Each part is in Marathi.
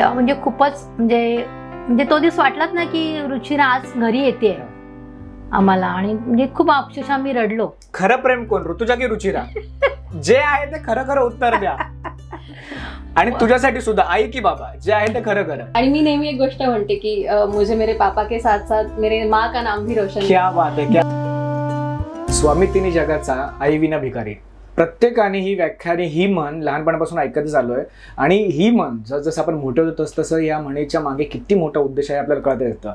तेव्हा म्हणजे खूपच म्हणजे म्हणजे तो दिवस वाटलाच ना की रुचिरा आज घरी येते आम्हाला, आणि म्हणजे खूप अक्षरशः मी रडलो. खरं प्रेम कोण, ऋतुजा की रुचिरा? जे आहे ते खरं खरं उत्तर द्या. आणि तुझ्यासाठी सुद्धा आई की बाबा, जे आहे ते खरं खरं. आणि मी नेहमी एक गोष्ट म्हणते की मुझे मेरे पापा के साथ साथ मेरे माँ का नाम भी रोशन क्या बात आहे, क्या. स्वामी तिन्ही जगाचा, आई विना भिकारी. प्रत्येकाने ही व्याख्याने, ही म्हण लहानपणापासून ऐकतच आलोय. आणि ही म्हण जसं आपण मोठं होतो तसं या म्हणीच्या मागे किती मोठा उद्देश आहे आपल्याला कळत येतं.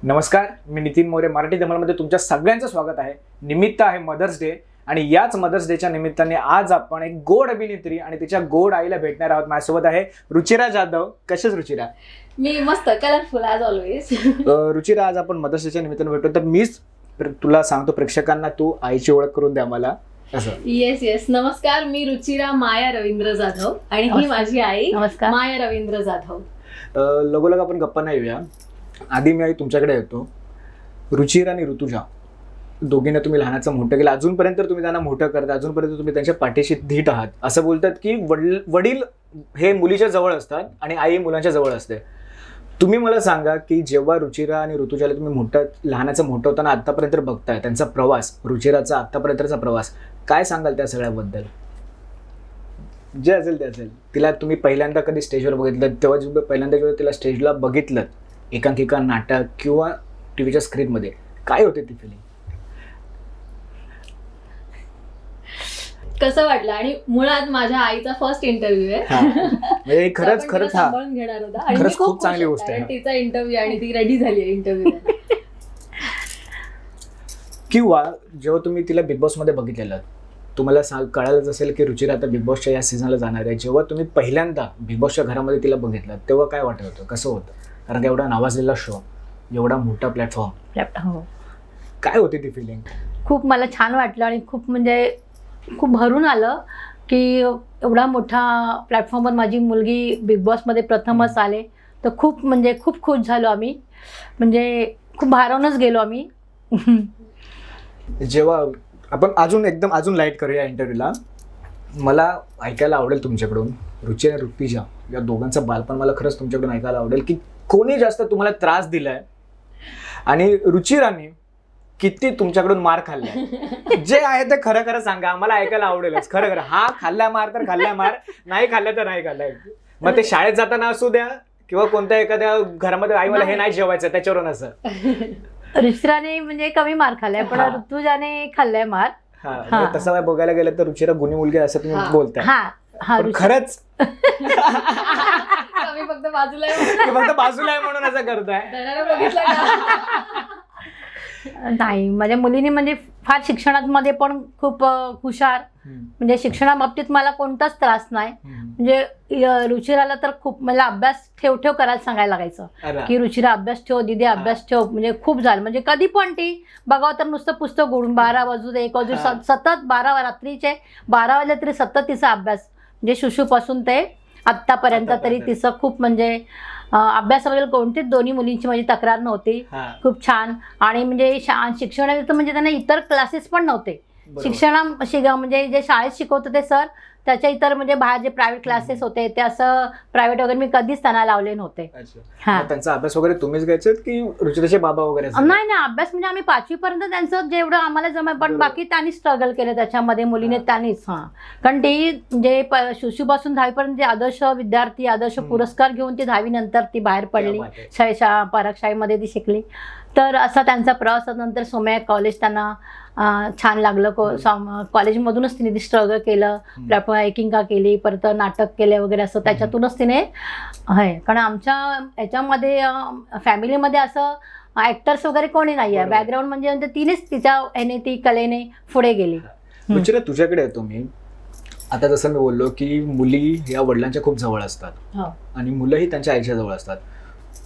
नमस्कार, मी नितीन मोरे, मराठी धमालमध्ये तुमच्या सगळ्यांचं स्वागत आहे. निमित्त आहे मदर्स डे, आणि याच मदर्स डेच्या निमित्ताने आज आपण एक गोड अभिनेत्री आणि तिच्या गोड आईला भेटणार आहोत. माझ्यासोबत आहे रुचिरा जाधव. कशाच रुचिरा? मी मस्त कलरफुल ॲज ऑलवेज. रुचिरा, आज आपण मदर्स डेच्या निमित्ताने भेटतो, तर मीच तुला सांगतो प्रेक्षकांना तू आईची ओळख करून द्या मला. येस. नमस्कार, मी रुचिरा माया रवींद्र जाधव आणि ही माझी आई नमस्कार. माया रवींद्र जाधव. लगोलग आपण गप्पा नाही येऊया. आधी मी आई तुमच्याकडे येतो. रुचिरा आणि ऋतुजा दोघींना तुम्ही लहानाचं मोठं केलं, अजूनपर्यंत तुम्ही त्यांना मोठं करता, अजूनपर्यंत तुम्ही त्यांच्या पाठीशी धीट आहात. असं बोलतात की वडील हे मुलीच्या जवळ असतात आणि आई मुलांच्या जवळ असते. तुम्ही मला सांगा की जेव्हा रुचिरा आणि ऋतुजाला तुम्ही लहानाचं मोठं होताना आतापर्यंत बघताय, त्यांचा प्रवास, रुचिराचा आतापर्यंतचा प्रवास, काय सांगाल त्या सगळ्याबद्दल? जे असेल ते असेल. तिला तुम्ही पहिल्यांदा कधी स्टेजवर बघितलं, तेव्हा जेव्हा पहिल्यांदा जेव्हा तिला स्टेजला बघितलं, एकांकिका, नाटक किंवा टीव्हीच्या स्क्रीनमध्ये, काय होते ती फिलिंग? कसं वाटलं? आणि मुळात माझ्या आईचा फर्स्ट इंटरव्ह्यू आहे. म्हणजे खरंच खरंच हा सांभाळून घेणार होता आणि खरंच मी खूप चांगली गोष्ट आहे. तिचा इंटरव्ह्यू आणि ती रेडी झाली आहे इंटरव्ह्यू. किंवा जेव्हा तुम्ही तिला बिग बॉस मध्ये बघितलेलं, तुम्हाला कळालंच असेल की रुचिरा आता बिग बॉसच्या या सीझनला जाणार आहे. जेव्हा तुम्ही पहिल्यांदा बिग बॉसच्या घरामध्ये तिला बघितलं, तेव्हा काय वाटत होतं, कसं होतं? कारण एवढा नावाजलेला शो, एवढा मोठा प्लॅटफॉर्म, हो, काय होती ती फिलिंग? खूप मला छान वाटलं आणि खूप म्हणजे खूप भरून आलं की एवढा मोठा प्लॅटफॉर्मवर माझी मुलगी बिग बॉसमध्ये प्रथमच आले. तर खूप म्हणजे खूप खुश झालो आम्ही, म्हणजे खूप भारावूनच गेलो आम्ही. जेव्हा आपण अजून लाईट करूया इंटरव्ह्यूला, मला ऐकायला आवडेल तुमच्याकडून रुचिरा आणि ऋतुजा या दोघांचं बालपण मला खरंच तुमच्याकडून ऐकायला आवडेल की कोणी जास्त तुम्हाला त्रास दिलाय आणि रुचिराने किती तुमच्याकडून मार खाल्लाय. जे आहे ते खरं खरं सांगा, आम्हाला ऐकायला आवडेलच. खरं खरं, हा खाल्ला मार तर खाल्ला मार, नाही खाल्ला तर नाही खाल्लाय. मग ते शाळेत जाताना असू द्या किंवा कोणत्या एखाद्या घरामध्ये आईवाला हे नाही जेवायचं त्याच्यावरून असं. रुचिराने म्हणजे कमी मार खाल्लाय, पण ऋतुजाने खाल्लाय मार. हा, तसं बघायला गेलं तर रुचिरा गुणी मुलगी असं तुम्ही बोलताय. पण खरंच मी फक्त बाजूला बाजूला आहे म्हणून असं करताय. नाही, माझ्या मुलीने म्हणजे फार शिक्षणामध्ये पण खूप हुशार, म्हणजे शिक्षणाबाबतीत मला कोणताच त्रास नाही. म्हणजे रुचिराला तर खूप मला अभ्यास ठेव करायला सांगायला लागायचं की रुचिरा अभ्यास ठेव, दीदी अभ्यास ठेव. म्हणजे खूप झालं, म्हणजे कधी पण ती बघावं तर नुसतं पुस्तक उघडून 12 वाजू 1 वाजू सतत 12 रात्रीचे 12 वाजले तरी सतत तिचा अभ्यास, म्हणजे शिशूपासून ते आत्तापर्यंत तरी तिचं खूप म्हणजे अभ्यासाबद्दल कोणतीच दोन्ही मुलींची माझी तक्रार नव्हती. खूप छान. आणि म्हणजे शिक्षणात म्हणजे त्यांना इतर क्लासेस पण नव्हते. म्हणजे जे शाळेत शिकवत होते सर, त्याच्या इतर म्हणजे बाहेर जे प्रायव्हेट क्लासेस होते ते असं प्रायव्हेट वगैरे मी कधीच त्यांना लावले नव्हते. त्यांचा अभ्यास वगैरे तुम्हीच घ्यायचे की रुचिराचे बाबा वगैरे? नाही, अभ्यास म्हणजे आम्ही 5वी पर्यंत त्यांचं जेवढं आम्हाला जमलं, पण बाकी त्यांनी स्ट्रगल केलं त्याच्यामध्ये, मुलीने त्यांनीच. कारण ती म्हणजे शिशूपासून 10वी पर्यंत जे आदर्श विद्यार्थी, आदर्श पुरस्कार घेऊन ती 10वी नंतर ती बाहेर पडली, पराग शाळेमध्ये ती शिकली. तर असा त्यांचा प्रवास. नंतर सोमया कॉलेज त्यांना छान लागलं. कॉलेजमधूनच तिने स्ट्रगल केलं, एकिंका केली, परत नाटक केले वगैरे, असं त्याच्यातूनच तिने आहे. कारण आमच्या याच्यामध्ये फॅमिलीमध्ये असं ऍक्टर्स वगैरे कोणी नाही आहे. बॅकग्राऊंड म्हणजे तिनेच तिच्या ह्याने ती कलेने पुढे गेली. रुचिरा, तुझ्याकडे येतो मी. आता जसं मी बोललो की मुली या वडिलांच्या खूप जवळ असतात आणि मुलंही त्यांच्या आईच्या जवळ असतात.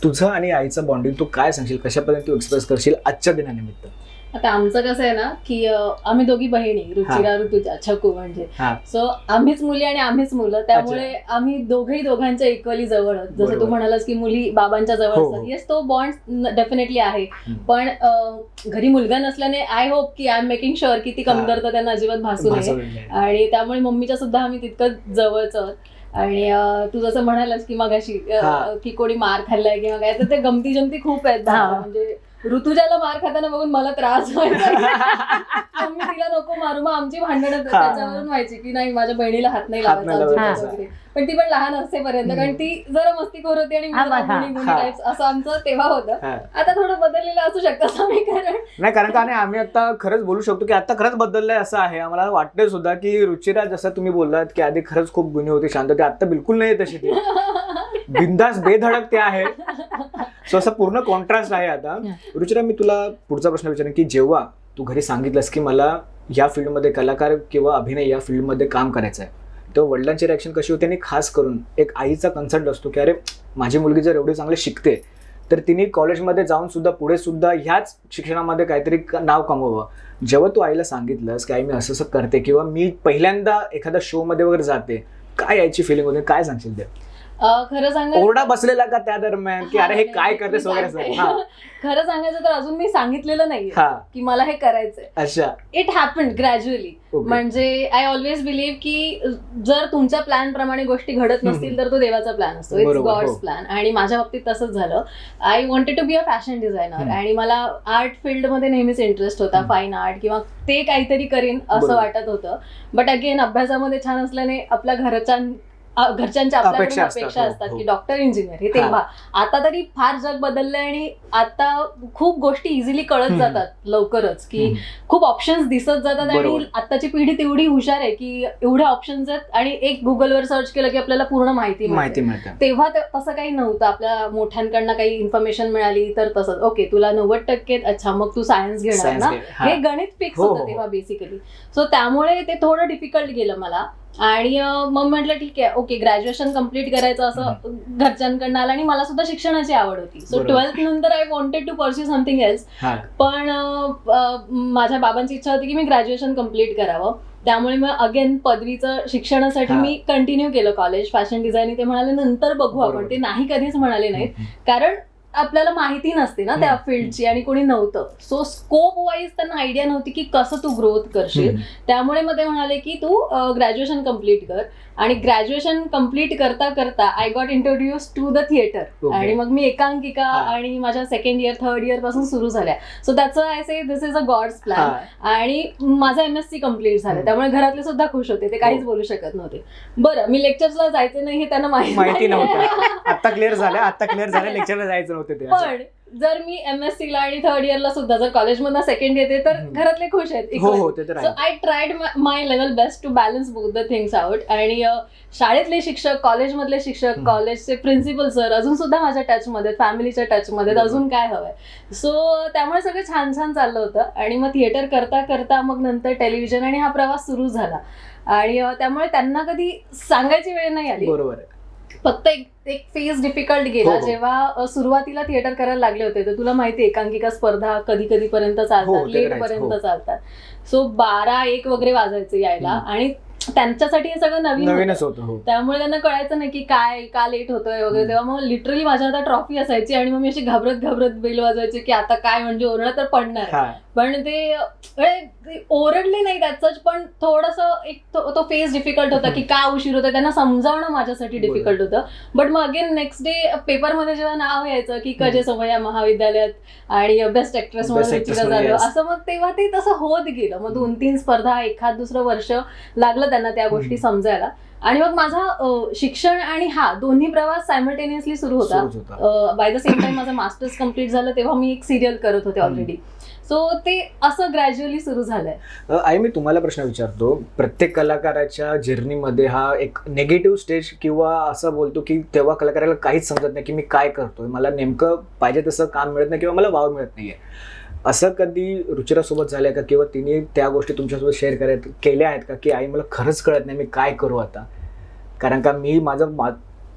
तुझं आणि आईचं बॉन्डिंग तू काय सांगशील, कशापर्यंत तू एक्सप्रेस करशील आजच्या दिनानिमित्त? आता आमचं कसं आहे ना की आम्ही दोघी बहिणी, रुचिरा ऋतुजा, छकू, म्हणजे सो आम्हीच मुली आणि आम्हीच मुलं, त्यामुळे आम्ही दोघांच्या इक्वली जवळ. जसं तू म्हणालास की मुली बाबांच्या जवळ असतात, येस, तो बॉन्ड डेफिनेटली आहे. पण घरी मुलगा नसल्याने आय होप की आय एम मेकिंग शुअर की ती कमतरता त्यांना अजिबात भासू नये, आणि त्यामुळे मम्मीच्या सुद्धा आम्ही तितकं जवळच. आणि तू जसं म्हणालास की मगाशी हा. की कोणी मार खाल्लाय किंवा काय, तर ते गमती जमती खूप आहेत हा. म्हणजे ऋतुजाला मार खाताना बघून मला त्रास व्हायचा तर मी तिला नको मारू, मग आमची भांडणं त्याच्यावरून व्हायची की नाही माझ्या बहिणीला हात नाही हात नाही लावायचा लावायचा. वगैरे. पण ती पण लहान असेपर्यंत, कारण ती जरा मस्तीखोर होती आणि मी हा, जरा हा. गुणी टाईप्स असं आमचं तेव्हा होतं. हा. आता थोडं बदललेलं असू शकतं समीकरण. नाही कारण का नाही, आम्ही आता खरंच बोलू शकतो की आता खरंच बदललंय असं आहे. आम्हाला वाटतंय सुद्धा की रुचिरा जसं तुम्ही बोललात की आधी खरंच खूप गुणी होती, शांत होती, आता बिलकुल नाही तशी ती बिंदास बेधडक ते आहे. सो असं पूर्ण कॉन्ट्रास्ट आहे आता. रुचिरा, मी तुला पुढचा प्रश्न विचारेन की जेव्हा तू घरी सांगितलंस की मला या फील्डमध्ये कलाकार किंवा अभिनय या फील्डमध्ये काम करायचं आहे, तेव्हा वडिलांची रिॲक्शन कशी होती? आणि खास करून एक आईचा कन्सर्ट असतो की अरे माझी मुलगी जर एवढी चांगली शिकते तर तिने कॉलेजमध्ये जाऊन सुद्धा पुढे सुद्धा ह्याच शिक्षणामध्ये काहीतरी नाव कमवावं. जेव्हा तू आईला सांगितलंस की आई मी असं असं करते किंवा मी पहिल्यांदा एखाद्या शो मध्ये वगैरे जाते, काय याची फिलिंग होते, काय सांगशील ते? खरं सांगायचं ओरडा बसलेला का त्या दरम्यान की अरे हे नाही, काय मी करतेस वगैरे सांगते. असं? हा. खरं सांगायचं तर अजून मी सांगितलेलं नाहीये हा. की मला हे करायचंय. अच्छा. It happened gradually. Okay. म्हणजे आय ऑलवेज बिलीव्ह की जर तुमच्या प्लॅन प्रमाणे गोष्टी घडत नसतील तर तो देवाचा प्लॅन असतो. इट्स बरोबर, गॉड्स हो. प्लॅन. आणि माझ्या बाबतीत तसंच झालं. I wanted to be a fashion designer आणि मला आर्ट फील्डमध्ये नेहमीच इंटरेस्ट होता, फाईन आर्ट किंवा ते काहीतरी करीन असं बरोबर. वाटत होतं. बट अगेन अभ्यासामध्ये छान असल्याने आपल्या घरच्यांच्या आपल्याकडून अपेक्षा अपेक्षा असतात, असतात हो, की हो. डॉक्टर इंजिनियर हे तेव्हा. आता तरी फार जग बदललंय आणि आता खूप गोष्टी इझिली कळत जातात लवकरच, की खूप ऑप्शन्स दिसत जातात आणि बरोबर. आताची पिढी तेवढी हुशार आहे की एवढे ऑप्शन्स आहेत आणि एक गुगलवर सर्च केलं की आपल्याला पूर्ण माहिती माहिती मिळते. मिळते. तेव्हा तसं काही नव्हतं. आपल्या मोठ्यांकडनं काही इन्फॉर्मेशन मिळाली तर तसंच ओके तुला 90% अच्छा मग तू सायन्स घेणार Science ना, घे. हा. हे गणित फिक्स हो, होतं हो. तेव्हा बेसिकली. सो त्यामुळे ते थोडं डिफिकल्ट गेलं मला. आणि मग म्हटलं ठीक आहे ओके ग्रॅज्युएशन कम्प्लीट करायचं असं घरच्यांकडनं आलं आणि मला सुद्धा शिक्षणाची आवड होती. सो बरोबर. 12th नंतर I wanted to pursue something else. हा. पण माझ्या बाबांची इच्छा होती की मी ग्रॅज्युएशन कम्प्लीट करावं. त्यामुळे मग अगेन पदवीचं शिक्षणासाठी हा. मी कंटिन्यू केलं कॉलेज फॅशन डिझायनिंग. ते म्हणाले नंतर बघू आपण, बरोबर. ते नाही कधीच म्हणाले नाहीत कारण आपल्याला माहिती नसते ना त्या फील्डची आणि कोणी नव्हतं. सो स्कोप वाईज त्यांना आयडिया नव्हती की कसं तू ग्रोथ करशील. त्यामुळे मग ते म्हणाले की तू ग्रॅज्युएशन कम्प्लीट कर. आणि ग्रॅज्युएशन कम्प्लीट करता करता I got introduce to the theatre. Okay. आणि मग मी एकांकिका आणि माझ्या सेकंड इयर थर्ड इयर पासून सुरू झाल्या. So that's I say this is a god's plan. आणि माझं MSc कम्प्लीट झालं त्यामुळे घरातले सुद्धा खुश होते, ते काहीच बोलू शकत नव्हते. बरं मी लेक्चर्सला जायचं नाही हे त्यांना माहिती नव्हतं. आता क्लिअर झालं लेक्चरला जायचं नव्हतं ते. पण जर मी MSc ला आणि थर्ड इयरला सुद्धा जर कॉलेजमधनं सेकंड येते तर घरातले खुश आहेत. हो हो, ते तर सो आहे. I tried my level best to balance both the things out. आणि शाळेतले शिक्षक, कॉलेजमधले शिक्षक, कॉलेजचे प्रिन्सिपल सर अजून सुद्धा माझ्या टचमध्ये, फॅमिलीच्या टचमध्ये, अजून काय हवंय. सो त्यामुळे सगळं छान छान चाललं होतं. आणि मग थिएटर करता करता मग नंतर टेलिव्हिजन आणि हा प्रवास सुरू झाला. आणि त्यामुळे त्यांना कधी सांगायची वेळ नाही आली. बरोबर. फक्त एक फेज डिफिकल्ट गेला हो, हो. जेव्हा सुरुवातीला थिएटर करायला लागले होते. तर तुला माहितीये एकांकिका स्पर्धा कधी कधी पर्यंत हो, चालतात, ते लेट करायचं, पर्यंत हो. चालतात. सो 12-1 वगैरे वाजायचे यायला आणि त्यांच्यासाठी हे सगळं नवीन नवीनच होतं. होतं. हो. त्यामुळे त्यांना कळायचं नाही की काय का लेट होतोय वगैरे. तेव्हा मग लिटरली माझ्या हातात ट्रॉफी असायची आणि मग मी अशी घाबरत बेल वाजवायची की आता काय म्हणजे ओरडा तर पडणार. हा. पण ते ओरडले नाही त्याच, पण थोडस एक तो फेज डिफिकल्ट होता की का उशीर होतं त्यांना समजावणं माझ्यासाठी डिफिकल्ट होतं. बट मग अगेन नेक्स्ट डे पेपरमध्ये जेव्हा नाव यायचं की कजे सोमय्या महाविद्यालयात आणि बेस्ट ऍक्ट्रेस म्हणून रुचिरा जाधव असं, मग तेव्हा ते तसं होत गेलं. मग 2-3 स्पर्धा, एखाद दुसरं वर्ष लागलं त्यांना त्या गोष्टी समजायला. आणि मग माझा शिक्षण आणि हा दोन्ही प्रवास सायमल्टेनियसली सुरू होता. बाय द सेम टाइम माझं मास्टर्स कम्प्लीट झालं तेव्हा मी एक सिरियल करत होते ऑलरेडी. सो ते असं ग्रॅज्युअली सुरू झालंय. आई, मी तुम्हाला प्रश्न विचारतो. प्रत्येक कलाकाराच्या जर्नीमध्ये हा एक नेगेटिव्ह स्टेज किंवा असं बोलतो की तेव्हा कलाकाराला काहीच समजत नाही की मी काय करतोय, मला नेमकं पाहिजे तसं काम मिळत नाही किंवा मला वाव मिळत नाहीये. असं कधी रुचिरासोबत झालंय का किंवा तिने त्या गोष्टी तुमच्यासोबत शेअर केल्या आहेत का की आई मला खरंच कळत नाही मी काय करू आता? कारण का मी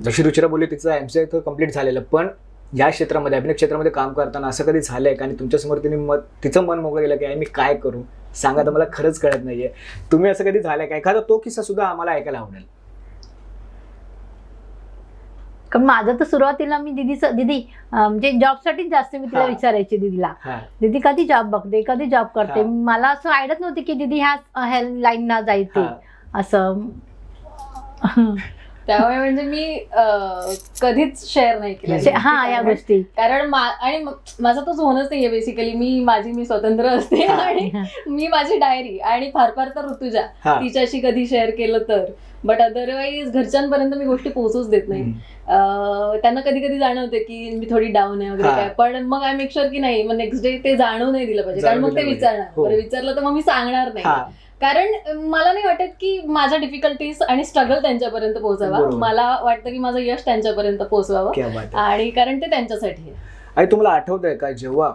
जशी रुचिरा बोलली तिचं MCA कम्प्लीट झालेलं, पण या क्षेत्रामध्ये, अभिनय क्षेत्रामध्ये काम करताना असं कधी झालंय का आणि तुमच्यासमोर तिने तिचं मन मोकळं गेलं की आई मी काय करू सांगा, तर मला खरंच कळत नाहीये. तुम्ही असं कधी झालंय का? एखादा तो किस्सा सुद्धा आम्हाला ऐकायला आवडेल. कारण माझं तर सुरुवातीला मी दीदी म्हणजे जॉबसाठीच जास्त मी तिला विचारायची दीदीला, दीदी कधी जॉब बघते, कधी जॉब करते. मला असं आयडियाच नव्हती की दीदी ह्या लाईनना जायचे असं. त्यामुळे म्हणजे मी कधीच शेअर नाही केलं हा या गोष्टी. कारण आणि माझा तोच होणच नाहीये बेसिकली. मी स्वतंत्र असते आणि मी माझी डायरी आणि फार फार तर ऋतुजा तिच्याशी कधी शेअर केलं तर, बट अदरवाईज घरच्यांपर्यंत मी गोष्टी पोहोचूच देत नाही. त्यांना कधी कधी जाणवते की मी थोडी डाऊन आहे वगैरे काय, पण मग आय मेक शुअर की नाही, मग नेक्स्ट डे ते जाणवू नाही दिलं पाहिजे, कारण मग ते विचारणार. बरं विचारलं तर मग मी सांगणार नाही, कारण मला नाही वाटत की माझ्या डिफिकल्टीज आणि स्ट्रगल त्यांच्यापर्यंत पोहोचावा. मला वाटतं की माझं यश त्यांच्यापर्यंत पोहोचवावं, आणि कारण ते त्यांच्यासाठी आहे. आणि तुम्हाला आठवतंय का जेव्हा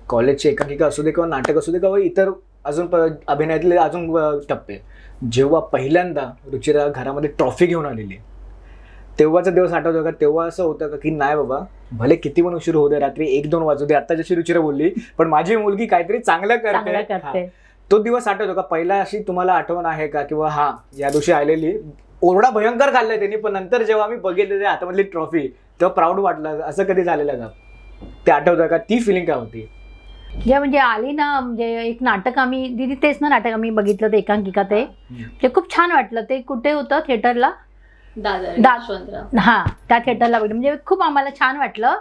कॉलेजची एकांकिका असू दे किंवा नाटक असू दे किंवा इतर अजून अभिनयातले अजून टप्पे, जेव्हा पहिल्यांदा रुचिरा घरामध्ये ट्रॉफी घेऊन आलेली, तेव्हाचा दिवस आठवतो का? तेव्हा असं होतं का की नाही बाबा, भले किती पण उशीर होऊ दे, रात्री 1-2 वाजू दे, आता जशी रुचिरा बोलली, पण माझी मुलगी काहीतरी चांगलं करते, तो दिवस आठवतो का? पहिला अशी तुम्हाला आठवण आहे का किंवा हा या दिवशी आलेली ओरडा भयंकर खाल्लाय त्यांनी, पण नंतर जेव्हा आम्ही बघितले ते हातामधली ट्रॉफी तेव्हा प्राऊड वाटलं, असं कधी झालेलं का? ते आठवतं का? ती फिलिंग काय होती? जे म्हणजे आली ना, म्हणजे एक नाटक आम्ही दिदी तेच ना नाटक आम्ही बघितलं ते एकांकिका, ते खूप छान वाटलं. ते कुठे होतं? थिएटरला, हा त्या थिएटरला बघितलं, म्हणजे खूप आम्हाला छान वाटलं.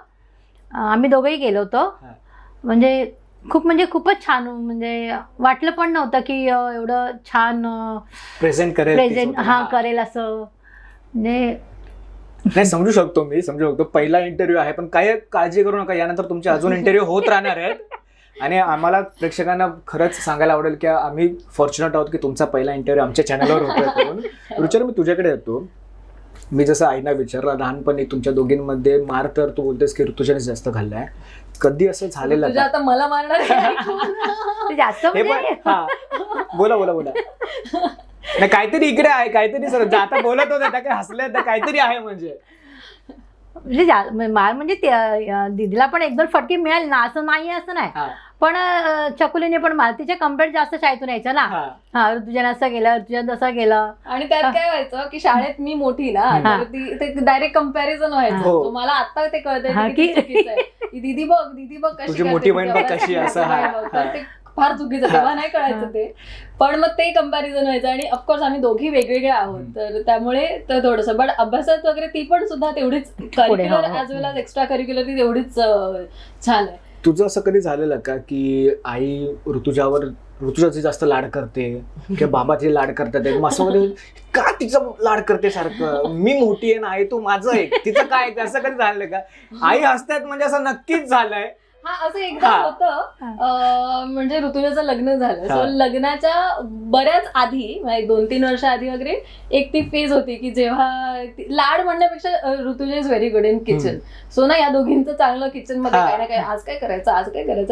आम्ही दोघंही गेलो होतो, म्हणजे खूपच छान, म्हणजे वाटलं पण नव्हतं की एवढं छान प्रेझेंट करेल असं. म्हणजे नाही, समजू शकतो. पहिला इंटरव्ह्यू आहे, पण काय काळजी करू नका, यानंतर तुमचे अजून इंटरव्ह्यू होत राहणार आहेत. आणि आम्हाला प्रेक्षकांना खरंच सांगायला आवडेल की आम्ही फॉर्च्युनेट आहोत की तुमचा पहिला इंटरव्ह्यू आमच्या चॅनलवर होतोय. रुचिरा, मी तुझ्याकडे येतो. मी जसं आईना विचारलं, लहानपणी तुमच्या दोघींमध्ये मार तर तू बोलतेस की ऋतुजाने जास्त खाल्लाय, कधी असं झालेलं का? आता मला मारणार जास्त बोला नाही, काहीतरी इकडे आहे, काहीतरी सर आता बोलत होते त्या काही हसले तर काहीतरी आहे, म्हणजे मार म्हणजे दिदीला पण 1-2 फटके मिळाले ना, असं नाही असं नाही, पण चकुलीने पण मार तिच्या कम्पेअर जास्त शाळेतून यायचं ना. ऋतुजाने असं केलं, ऋतुजाने तसं केलं, आणि त्यात काय व्हायचं की शाळेत मी मोठी ना, ते डायरेक्ट कम्पॅरिझन व्हायचं. मला आता ते कळतंय की दीदी बघ कशी मोठी बहीण बघ कशी, असं फार चुकीचं, तेव्हा नाही कळायचं ते, पण मग ते कम्पॅरिझन व्हायचं. आणि ऑफकोर्स आम्ही दोघी वेगवेगळे आहोत, तर त्यामुळे थोडंसं, बट अभ्यासात वगैरे ती पण सुद्धा तेवढीच करिक्युलर ॲज वेल एज एक्स्ट्रा करिक्युलर ती तेवढीच छान आहे. तुझं असं कधी झालेलं का की आई ऋतुजाचे जास्त लाड करते किंवा बाबाचे लाड करतात, असं का तिचं लाड करते सारखं, मी मोठी आहे ना आई, तू माझं आहे, तिचं काय, असं कधी झालं का? आई हसतात म्हणजे असं नक्कीच झालंय. हा, असं एकदा होतं, म्हणजे ऋतुजाचं लग्न झालं, सो लग्नाच्या बऱ्याच आधी, 2-3 वर्ष आधी वगैरे एक ती फेज होती की जेव्हा लाड म्हणण्यापेक्षा Rutuja is very good in kitchen. So ना, या दोघींचं चांगलं किचन मध्ये काय ना काय, आज काय करायचं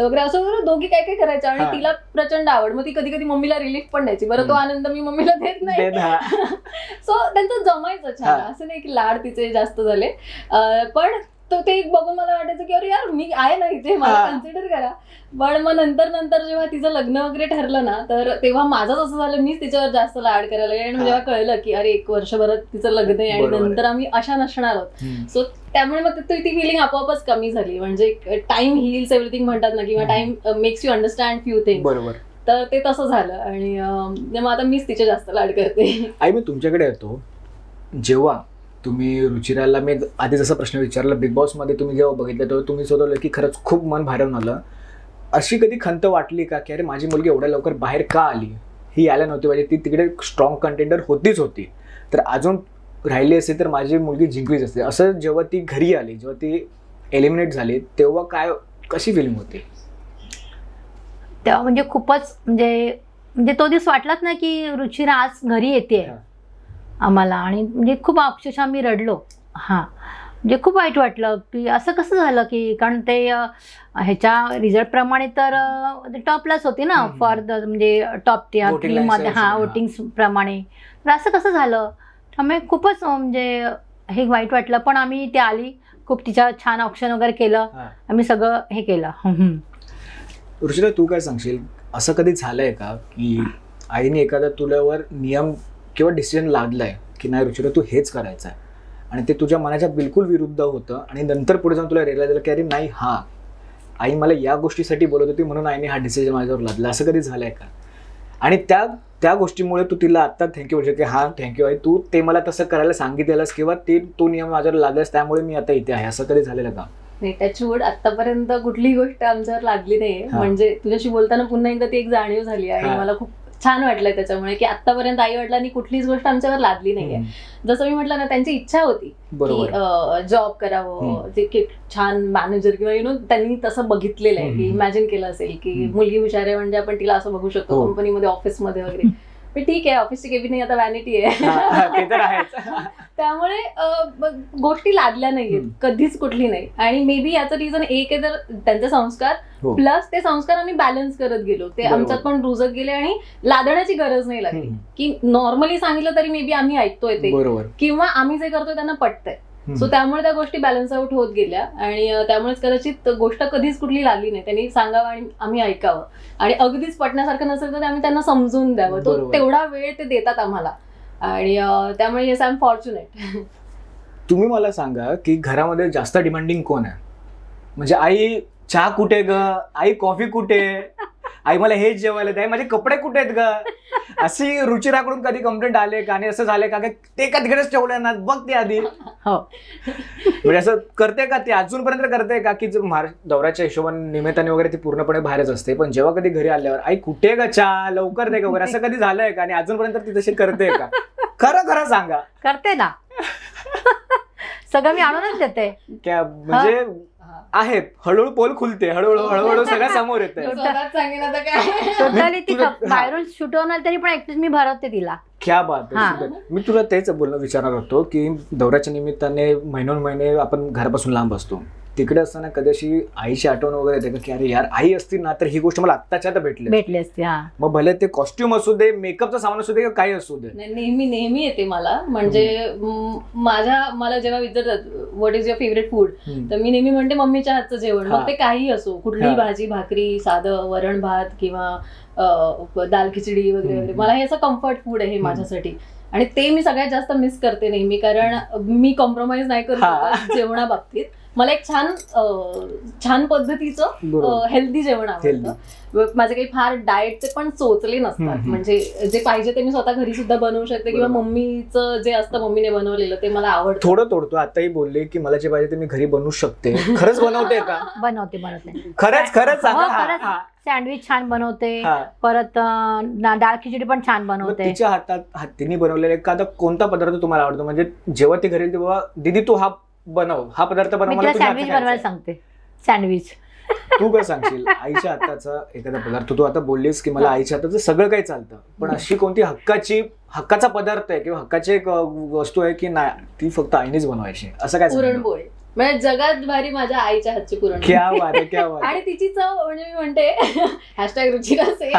वगैरे असं वगैरे दोघी काय करायचं, आणि तिला प्रचंड आवड. मग ती कधी कधी मम्मीला रिलीफ पण द्यायची. बरं, तो आनंद मी मम्मीला देत नाही, सो त्यांचं जमायचं छान. असं नाही की लाड तिचे जास्त झाले, पण ते बघून मला वाटायचं की अरे यार, मी आहे ना इथे, मला कन्सिडर करा. पण मग नंतर जेव्हा तिचं लग्न वगैरे ठरलं ना, तर तेव्हा माझंच असं झालं, मीच तिच्यावर जास्त लाड करायला लागले. आणि जेव्हा कळलं की अरे 1 वर्षभरात तिचं लग्न आहे आणि नंतर आम्ही अशा नसणार आहोत, सो त्यामुळे मग ती फिलिंग आपोआपच कमी झाली. म्हणजे टाइम हिल्स एव्हरीथिंग म्हणतात ना, किंवा time makes you understand few things. बरोबर. तर ते तसं झालं, आणि मग आता मीच तिचे जास्त लाड करते. आई, मी तुमच्याकडे येतो. जेव्हा तुम्ही रुचिराला, मी आधी जसा प्रश्न विचारला, बिग बॉसमध्ये तुम्ही जेव्हा बघितलं तेव्हा तुम्ही स्वतःला की खरंच खूप मन भारावून आलं, अशी कधी खंत वाटली का की अरे माझी मुलगी एवढ्या लवकर बाहेर का आली, ही यायला नव्हती पाहिजे, ती तिकडे स्ट्रॉंग कंटेंडर होती, तर अजून राहिली असते तर माझी मुलगी जिंकलीच असते, असं जेव्हा ती घरी आली, जेव्हा ती एलिमिनेट झाली, तेव्हा कशी फिलिंग होती? तेव्हा म्हणजे खूपच, म्हणजे तो दिवस वाटलाच नाही की रुचिरा आज घरी येते आम्हाला, आणि म्हणजे खूप अक्षरशः आम्ही रडलो. म्हणजे खूप वाईट वाटलं की असं कसं झालं, की कारण ते ह्याच्या रिझल्टप्रमाणे तर टॉपलाच होती ना, फॉर द म्हणजे टॉप 3मध्ये, वोटिंग्स प्रमाणे, तर असं कसं झालं. त्यामुळे खूपच म्हणजे हे वाईट वाटलं. पण आम्ही ती आली, खूप तिच्या छान ऑप्शन वगैरे केलं, आम्ही सगळं हे केलं. रुचिरा, तू काय सांगशील, असं कधी झालंय का की आईने एखादा तुझ्यावर नियम किंवा डिसिजन लादलाय की नाही रुचिरा तू हेच करायचं आहे, आणि ते तुझ्या मनाच्या बिलकुल विरुद्ध होतं, आणि नंतर पुढे जाऊन तुला रिअलाइज झालं की अरे नाही, आई मला या गोष्टीसाठी बोलत होती म्हणून आईने हा डिसिजन माझ्यावर लादला, असं कधी झालंय का? आणि त्या त्या गोष्टीमुळे तू तिला आता थँक्यू म्हणजे की हा थँक्यू आहे, तू ते मला तसं करायला सांगितलेलंस किंवा तो नियम माझ्यावर लागलास त्यामुळे मी आता इथे आहे, असं कधी झालेलं का? नाही, टचवूड आतापर्यंत कुठलीही गोष्ट आमच्यावर लागली नाहीये. हा. म्हणजे तुझ्याशी बोलताना पुन्हा एकदा ती एक जाणीव झाली आणि हा. मला खूप छान वाटलंय त्याच्यामुळे की आतापर्यंत आई वडिलांनी कुठलीच गोष्ट आमच्यावर लादली नाहीये. जसं मी म्हटलं ना, त्यांची इच्छा होती की बरोबर. जॉब करावं, ते की छान मॅनेजर किंवा त्यांनी तसं बघितलेलं आहे की इमॅजिन केलं असेल की मुलगी हुशार आहे म्हणजे आपण तिला असं बघू शकतो हो. कंपनीमध्ये, ऑफिसमध्ये वगैरे. पण ठीक आहे, ऑफिसची केबी नाही, आता व्हॅनिटी आहे. ते तर आहेच. त्यामुळे गोष्टी लागल्या नाहीयेत कधीच, कुठली नाही. आणि मे बी याचं रिझन एक आहे तर त्यांचे संस्कार, हो. प्लस ते संस्कार आम्ही बॅलन्स करत गेलो, ते बरोबर. आमच्यात पण रुजत गेले आणि लादण्याची गरज नाही लागली. की नॉर्मली सांगितलं तरी मे बी आम्ही ऐकतोय ते, बरोबर. किंवा आम्ही जे करतोय त्यांना पटतंय. सो त्यामुळे त्या गोष्टी बॅलन्स आउट होत गेल्या आणि त्यामुळेच कदाचित गोष्ट कधीच कुठली लागली नाही. त्यांनी सांगावं आणि आम्ही ऐकावं, आणि अगदीच पटण्यासारखं नसेल तर आम्ही त्यांना समजून द्यावं. तो बरोबर. तेवढा वेळ ते देतात आम्हाला, आणि त्यामुळे येस, आय एम फॉर्च्युनेट. तुम्ही मला सांगा की घरामध्ये जास्त डिमांडिंग कोण आहे? म्हणजे आई चहा कुठे ग, आई कॉफी कुठे, आई मला हेच जेवायला द्या, माझे कपडे कुठे आहेत ग, अशी रुचिराकडून कधी कंप्लेंट आले का? आणि असं झालंय का ते का तिकडेच ठेवलंय ना, बघ ते आधी. हो. म्हणजे असं करते का ती अजूनपर्यंत करते का की दौऱ्याच्या हिशोबाने निमित्ताने वगैरे ती पूर्णपणे बाहेरच असते, पण जेव्हा कधी घरी आल्यावर आई कुठे ग चहा, लवकर दे का वगैरे, असं कधी झालंय का? आणि अजूनपर्यंत ती तशी करते का? खरं खरं सांगा. करते ना. सगळं मी आणूनच देते. क्या म्हणजे आहेत, हळूहळू पोल खुलते, हळूहळू सगळं समोर येते. सांगेन आता काय. टोटली ती बाहेरून शूट होणार तरी पण ऍक्च्युअली मी भरवते तिला. क्या बात आहे, सुंदर. मी तुला तेच विचारणार होतो की दौऱ्याच्या निमित्ताने महिनोन आपण घरापासून लांब असतो, तिकडे असताना कधी अशी आईची आठवण वगैरे येते का की अरे यार आई असती ना तर ही गोष्ट मला आत्ताच्या आता भेटली असते. हा, मग भले ते कॉस्ट्युम असू दे, मेकअपचं सामान असू दे किंवा काही असू दे? नेहमी येते मला. म्हणजे मला जेव्हा विचारतात what is your favourite food, तर मी नेहमी म्हणते मम्मीच्या हातचं जेवण. मग ते काही असो, कुठलीही भाजी भाकरी, साधं वरण भात किंवा दाल खिचडी वगैरे वगैरे, मला हे असं कम्फर्ट फूड आहे हे माझ्यासाठी. आणि ते मी सगळ्यात जास्त मिस करते नेहमी, कारण मी कॉम्प्रोमाइज नाही करू शकत जेवणाबाबतीत. मला एक छान पद्धतीचं हेल्दी जेवण आवडतं. माझे काही फार डाएटचे पण चोचले नसतात, म्हणजे जे पाहिजे ते मी स्वतः घरी सुद्धा बनवू शकते, किंवा मम्मीचं जे असतं मम्मीने बनवलेलं ते मला आवडतं. थोडं तोडतो. आताही बोलले की मला जे पाहिजे ते मी घरी बनवू शकते. खरंच बनवते का? बनवते. खरंच सँडविच छान बनवते, परत डाळ खिचडी पण छान बनवते. तिच्या हाताने बनवलेला एखादा कोणता पदार्थ तुम्हाला आवडतो? म्हणजे जेव्हा ती घरी तेव्हा दीदी तू हा बनव, हा पदार्थ बनव, मला सँडविच बनवायला सांगते. सँडविच तू काय सांगशील आईच्या हाताचा एखादा पदार्थ? तू आता बोललीस की मला आईच्या हाताचं सगळं काही चालतं, पण अशी कोणती हक्काचा पदार्थ आहे किंवा हक्काची एक वस्तू आहे की नाही ती फक्त आईनेच बनवायची, असं काय? पुरणपोळी. म्हणजे जगात भारी माझ्या आईच्या हातची पुरणपोळी. क्या बात आहे, क्या बात आहे. आणि तिची चव म्हणजे मी म्हणते hashtag Ruchira say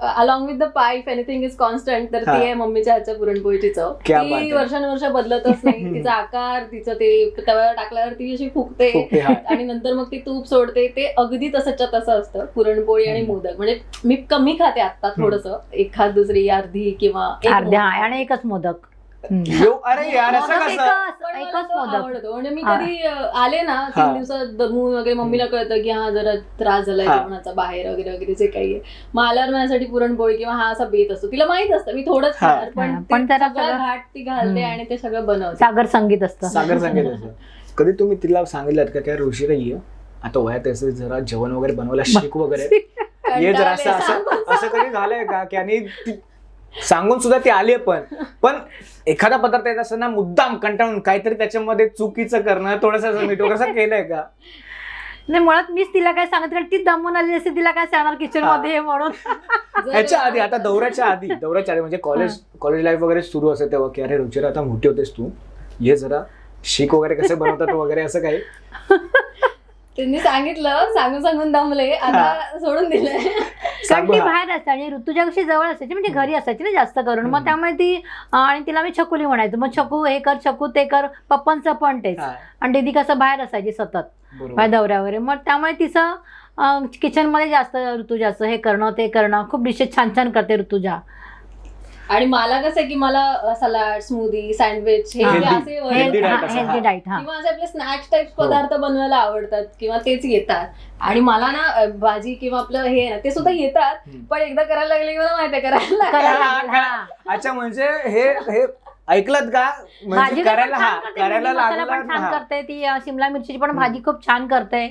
along with the पाय इफ एनिथिंग इज कॉन्स्टंट, तर ती आहे मम्मीच्या हातच्या पुरणपोळीची चव. ती वर्षानुवर्ष बदलतच नाही. तिचा आकार, तिचं ते तव्यावर टाकल्यावर ती अशी फुगते आणि नंतर मग ती तूप सोडते, ते अगदी तसंच्या तसं असतं. पुरणपोळी आणि मोदक म्हणजे मी कमी खाते आता, थोडंसं एखाद दुसरी अर्धी किंवा आणि एकच मोदक. अरे यार असं कसं? एकच मोदक आवडतो. म्हणजे मी कधी आले ना 3 दिवसात दमून वगैरे, मम्मीला कळतं की हा जरा त्रास झालाय जेवणाचा बाहेर वगैरे वगैरे जे काही आहे, मग आल्यावर माझ्यासाठी पुरणपोळी किंवा हा असा बेत असतो. तिला माहित असतं मी थोडंच खाणार, पण सगळं घाट ती घालते आणि ते सगळं बनवते. सागर संगीत असतं. कधी तुम्ही तिला सांगितलं का काय ऋषीला ये आता वयात असेल जरा जेवण वगैरे बनवायला शिक वगैरे, ये जरा असं कधी झालंय का की? आणि सांगून सुद्धा ती आली, पण एखादा पदार्थ येत असताना मुद्दाम कंटाळून काहीतरी त्याच्यामध्ये चुकीचं करणं, थोडंसं मीठ वगैरे केलंय का? नाही, मुळात मीच तिला काय सांगत, कारण ती दमून आली असते, तिला काय सांगणार किचन मध्ये म्हणून. ह्याच्या आधी, आता दौऱ्याच्या आधी म्हणजे कॉलेज लाईफ वगैरे सुरू असते तेव्हा की अरे रुचिरा आता मोठी होतेस तू, ये जरा शिक वगैरे कसं बनवतात वगैरे, असं काही? त्यांनी सांगितलं, सांगून दमले, आता सोडून दिलंय. कारण ती बाहेर असते आणि ऋतुजा कशी जवळ असायची, म्हणजे घरी असायची ना जास्त करून, मग त्यामुळे ती, आणि तिला मी छकुली म्हणायचो, मग छकू हे कर, छकू ते कर, पप्पांचं पण तेच. आणि दीदी कसं बाहेर असायची सतत दौऱ्यावर, मग त्यामुळे तिचं किचन मध्ये जास्त ऋतुजाचं हे करणं ते करणं. खूप डिशेस छान करते ऋतुजा. आणि मला कसं आहे की मला सलाड, स्मूदी, सँडविच हे Healthy. असे Healthy diet असं, हेल्दी हा. डाईट. हा किंवा असे आपले स्नॅक्स टाईप पदार्थ बनवायला आवडतात किंवा तेच येतात. आणि मला ना भाजी किंवा आपलं हे ना ते सुद्धा येतात, पण एकदा करायला लागले की मला माहिती आहे करायला करायला लागलं. लागेल, हा. अच्छा, म्हणजे हे ऐकलत का, म्हणजे भाजी पण करायला छान करते, करायला मेथी मसाला पण लागला छान हा. करते ती. शिमला मिरचीची पण भाजी खूप छान करते.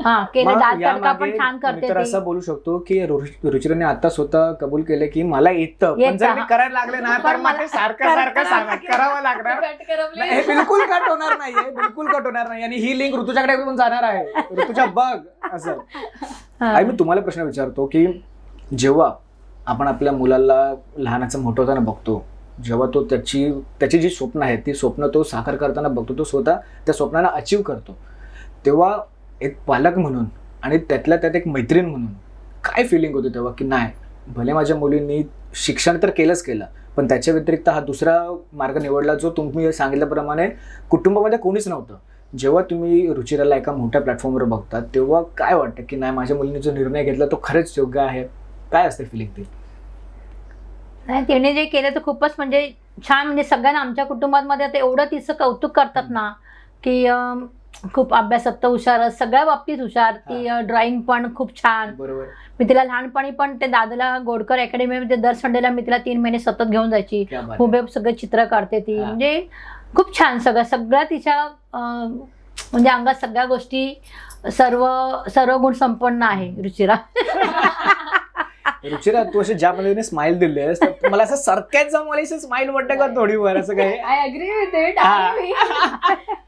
हा केले मग दाल तडका पण यामागे छान मी करते तर ती. असं बोलू शकतो की रुचिराने आता स्वतः कबूल केले की मला येतं, पण येतं, जर मी हा. करायला लागले ना तर पण मला मला सारखं सारखं करावं लागणार. कट करा नाही, please. हे बिलकुल कट होणार नाहीये, बिलकुल कट होणार नाही. आणि ही लिंक ऋतुच्याकडे पण जाणार आहे. ऋतुच्या बघ असं. हा. आणि मी तुम्हाला प्रश्न विचारतो की जेव्हा आपण आपल्या मुलाला लहानाचं मोठं होताना बघतो, जेव्हा तो त्याची जी स्वप्न आहेत ती स्वप्न तो साकार करताना बघतो, तो स्वतः त्या स्वप्नाला अचीव करतो, तेव्हा एक पालक म्हणून आणि त्यातल्या त्यात एक मैत्रीण म्हणून काय फिलिंग होते तेव्हा की नाही, भले माझ्या मुलींनी शिक्षण तर केलं, पण त्याच्या व्यतिरिक्त हा दुसरा मार्ग निवडला जो तुम्ही सांगितल्याप्रमाणे कुटुंबामध्ये कोणीच नव्हतं. जेव्हा तुम्ही रुचिराला एका मोठ्या प्लॅटफॉर्मवर बघता तेव्हा काय वाटतं की नाही, माझ्या मुलीने जो निर्णय घेतला तो खरंच योग्य आहे? काय असते फिलिंग ती? नाही, तिने जे केलं तर खूपच म्हणजे छान. म्हणजे सगळ्यांना आमच्या कुटुंबामध्ये आता एवढं तिचं कौतुक करतात ना की खूप अभ्यासात तर हुशार, सगळ्या बाबतीत हुशार ती. ड्रॉइंग पण खूप छान. बरोबर. मी तिला लहानपणी पण ते दादला गोडकर अकॅडमीमध्ये दर संडेला मी तिला 3 महिने सतत घेऊन जायची. क्या बात आहे. हुबेहूब सगळे चित्र काढते ती. हा. म्हणजे खूप छान सगळ्या तिच्या म्हणजे अंगात सगळ्या गोष्टी, सर्व गुण संपन्न आहे रुचिरा. रुचिरा, तू अशी ज्या पद्धतीने स्माइल दिली आहेस तर मला असं सरकायचं मला स्माइल वाटतं का थोडीवर असं काही? I agree with it.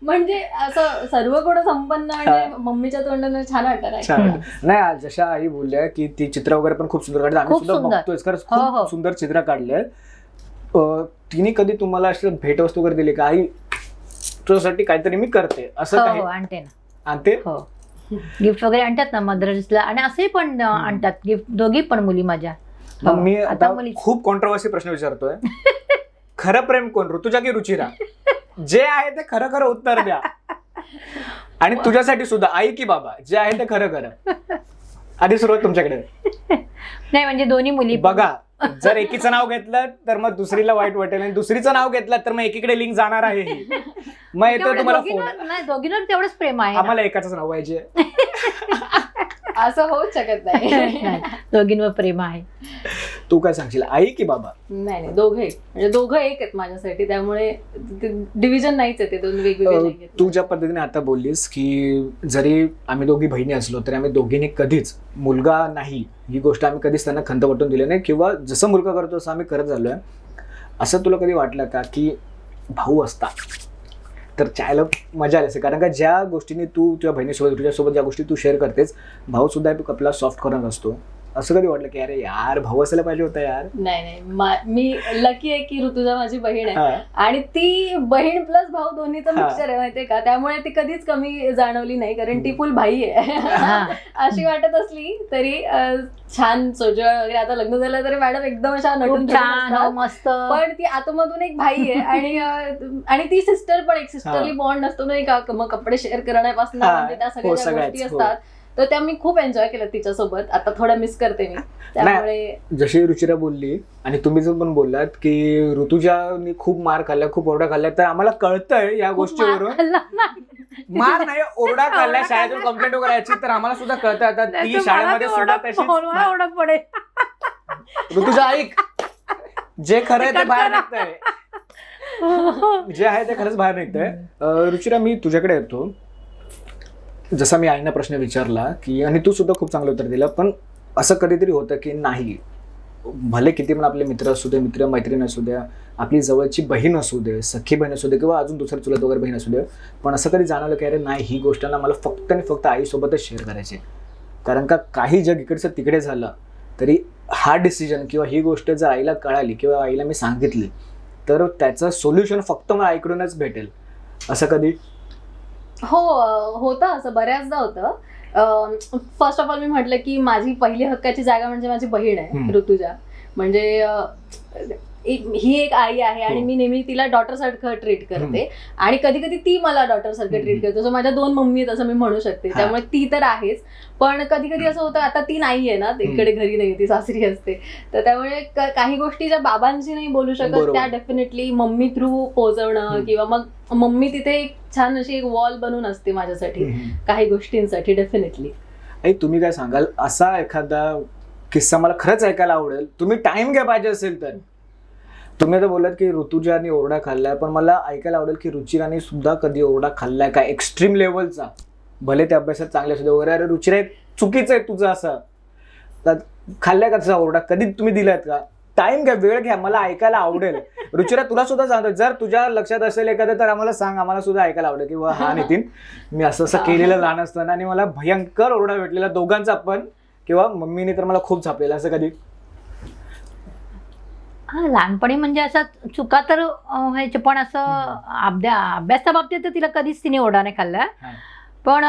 म्हणजे असं सर्व गुण संपन्न म्हणजे मम्मीच्या तोंडाने छान वाटतं. छान. नाही, जशा आई बोलल्या की ती चित्र वगैरे पण खूप सुंदर काढते, आम्ही खूप सुद्धा सुंदर. बघतोय खरंच हो, हो. खूप सुंदर चित्र काढले. तिने कधी तुम्हाला असं भेटवस्तू वगैरे दिली का, आई तुझ्यासाठी काहीतरी मी करते असं हो काही? हो आणते ना. आणते. हो गिफ्ट वगैरे आणतात ना मदर्सला, आणि असे पण आणतात गिफ्ट, दोघी पण मुली माझ्या. मग मी आता आता मुलीच. खूप कॉन्ट्रोवर्सी प्रश्न विचारतोय. खरं प्रेम कोण, ऋतुजा की रुचिरा? जे आहे ते खरं खरं उत्तर द्या. आणि तुझ्यासाठी सुद्धा, आई की बाबा, जे आहे ते खरं खरं. आधी सुरुवात तुमच्याकडे. नाही म्हणजे दोन्ही मुली पण. बघा, जर एकीचं नाव घेतलं तर मग दुसरीला वाईट वाटेल, आणि दुसरीचं नाव घेतलं तर मग एकीकडे लिंक जाणार आहे ही. मग येतो तेवढं तुम्हाला फोन, दोघींवर- नाही दोघींवर तेवढंच प्रेम आहे ना. आम्हाला एकाच नाव पाहिजे. असं होऊच शकत नाही. नाही, दोघींवर प्रेम आहे. तू काय सांगशील, आई की बाबा? नाही दोघे म्हणजे दोघं एक आहेत माझ्यासाठी, त्यामुळे डिव्हिजन नाहीच आहे, ते दोन वेगवेगळे नाहीत. तू ज्या पद्धतीने आता बोललीस की जरी आम्ही दोघी बहिणी असलो तरी आम्ही दोघींनी कधीच मुलगा नाही ही गोष्ट आम्ही कधीच त्यांना खंत वाटून दिली नाही, किंवा जसं मुलगा करतो तसं आम्ही करत झालोय. असं तुला कधी वाटलं का की भाऊ असता तर चायला मजा आली असते? कारण का ज्या गोष्टीने तू तुझ्या बहिणीसोबत, तुझ्यासोबत ज्या गोष्टी तू शेअर करतेस, भाऊ सुद्धा आपला सॉफ्ट कॉर्नर असतो. असं कधी वाटलं की अरे यार भाऊ असायला पाहिजे होता यार? नाही मी लकी आहे की ऋतुजा माझी बहीण आहे, हा. आणि ती बहीण प्लस भाऊ दोन्हीचं हा. मिक्सचर आहे माहितीये का, त्यामुळे ती कधीच कमी जाणवली नाही, कारण ती फुल भाई आहे. हा. अशी वाटत असली तरी छान सोजळ वगैरे, आता लग्न झालं तरी मॅडम एकदम अशा नटून खूप छान, हो, थटून मस्त. असतात. पण ती आतमधून एक भाई आहे. आणि ती सिस्टर पण, एक सिस्टरली बॉन्ड असतो नाही का, मग कपडे शेअर करण्यापासून हा. म्हणजे त्या हो, सगळ्या ज्या सगळ्याच, गोष्टी हो. असतात, तर त्या मी खूप एन्जॉय केलं तिच्यासोबत. आता थोड्या मिस करते मी, त्यामुळे जशी रुचिरा बोलली आणि तुम्ही जो पण बोललात की ऋतुजानी खूप मार खाल्ला, खूप ओरडा खाल्ला, तर आम्हाला कळतंय या खूप मार गोष्टीवरून. खाल्ला नाही. मार नाही, ओरडा खाल्ला, ओरडा शाळेतून कंप्लेंट वगैरे यायची, तर आम्हाला सुद्धा कळतं आता नाही ती तर शाळेमध्ये मला सुद्धा ते तशीच. ओरडा पडेल. ऋतुजा ऐक, जे खरं आहे ते बाहेर निघतंय, जे आहे ते खरंच बाहेर निघतंय. रुचिरा, मी तुझ्याकडे येतो. जसा मी आईना प्रश्न विचारला की, आणि तू सुद्धा खूप चांगलं उत्तर दिलं, पण असं कधीतरी होतं की नाही, भले किती पण आपले मित्र असू दे, मित्र मैत्रीण असू द्या, आपली जवळची बहीण असू दे, सख्खी बहीण असू दे, किंवा अजून दुसरं चुलत वगैरे बहीण असू दे, पण असं कधी जाणवलं की अरे नाही, ही गोष्ट ना मला फक्त आणि फक्त आईसोबतच शेअर करायची. कारण का काही जग इकडचं तिकडे झालं तरी हा डिसिजन किंवा ही गोष्ट जर आईला कळाली किंवा आईला मी सांगितली तर त्याचं सोल्युशन फक्त मला आईकडूनच भेटेल, असं कधी? हो, होतं असं, बऱ्याचदा होतं. फर्स्ट ऑफ ऑल मी म्हटलं की माझी पहिली हक्काची जागा म्हणजे माझी बहीण आहे ऋतुजा. म्हणजे ही एक आई आहे आणि मी नेहमी तिला डॉटर सारखं ट्रीट करते आणि कधी कधी ती मला डॉटर सारखं ट्रीट करते. सो माझ्या 2 मम्मी आहेत असं मी म्हणू शकते. त्यामुळे ती तर आहेच, पण कधी कधी असं होतं आता ती नाहीये ना, इकडे घरी नाही, ती सासरी असते, तर त्यामुळे काही गोष्टी ज्या बाबांशी नाही बोलू शकत त्या डेफिनेटली मम्मी थ्रू पोहोचवणं किंवा मग मम्मी तिथे एक छान अशी एक वॉल बनून असते माझ्यासाठी काही गोष्टींसाठी डेफिनेटली. आई तुम्ही काय सांगाल, असा एखादा किस्सा मला खरंच ऐकायला आवडेल, तुम्ही टाइम घ्या पाहिजे असेल तर. तुम्ही तर बोललात की ऋतुजाने ओरडा खाल्लाय, पण मला ऐकायला आवडेल की रुचिराने सुद्धा कधी ओरडा खाल्लाय का एक्स्ट्रीम लेवलचा, भले ते अभ्यासात चांगले असू दे वगैरे, अरे रुचिरा चुकीचं आहे तुझं असं, तर खाल्लाय का तसा ओरडा कधी तुम्ही दिलायत का? टाइम घ्या, वेळ घ्या, मला ऐकायला आवडेल. रुचिरा तुला सुद्धा सांगतो, जर तुझ्या लक्षात असेल एखादं तर आम्हाला सांग, आम्हाला सुद्धा ऐकायला आवडेल की हा नितीन मी असं केलेलं लहान असताना आणि मला भयंकर ओरडा भेटलेला दोघांचा पण, किंवा मम्मीने तर मला खूप छापलेलं, असं कधी? हा, लहानपणी म्हणजे असं चुका तर व्हायचे, पण असं अभ्यासा बाबतीत तर तिला कधीच तिने ओरडा नाही खाल्ला, पण